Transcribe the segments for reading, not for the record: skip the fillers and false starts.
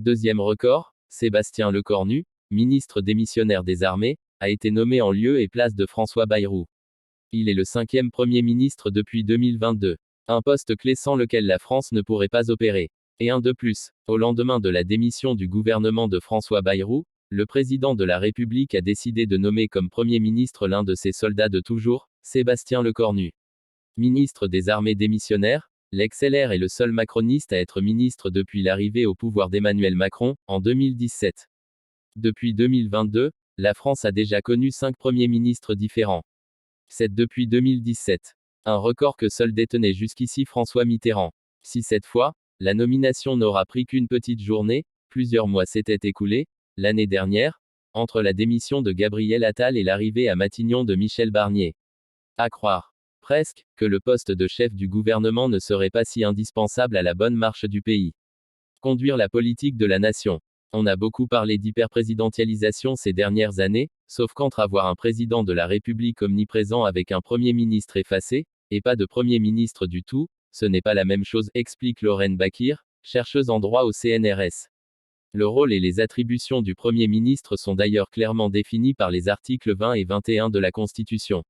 Deuxième record, Sébastien Lecornu, ministre démissionnaire des Armées, a été nommé en lieu et place de François Bayrou. Il est le 5e Premier ministre depuis 2022. Un poste clé sans lequel la France ne pourrait pas opérer. Et un de plus. Au lendemain de la démission du gouvernement de François Bayrou, le président de la République a décidé de nommer comme Premier ministre l'un de ses soldats de toujours, Sébastien Lecornu. Ministre des Armées démissionnaire, l'ex-LR est le seul macroniste à être ministre depuis l'arrivée au pouvoir d'Emmanuel Macron, en 2017. Depuis 2022, la France a déjà connu 5 premiers ministres différents. 7 depuis 2017. Un record que seul détenait jusqu'ici François Mitterrand. Si cette fois, la nomination n'aura pris qu'une petite journée, plusieurs mois s'étaient écoulés, l'année dernière, entre la démission de Gabriel Attal et l'arrivée à Matignon de Michel Barnier. À croire, presque, que le poste de chef du gouvernement ne serait pas si indispensable à la bonne marche du pays. Conduire la politique de la nation. On a beaucoup parlé d'hyperprésidentialisation ces dernières années, sauf qu'entre avoir un président de la République omniprésent avec un Premier ministre effacé, et pas de Premier ministre du tout, ce n'est pas la même chose, explique Lorraine Bakir, chercheuse en droit au CNRS. Le rôle et les attributions du Premier ministre sont d'ailleurs clairement définis par les articles 20 et 21 de la Constitution.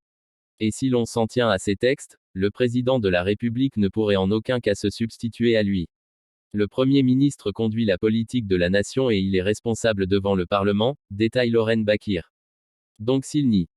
Et si l'on s'en tient à ces textes, le président de la République ne pourrait en aucun cas se substituer à lui. Le Premier ministre conduit la politique de la nation et il est responsable devant le Parlement, détaille Lorraine Bakir. Donc s'il nie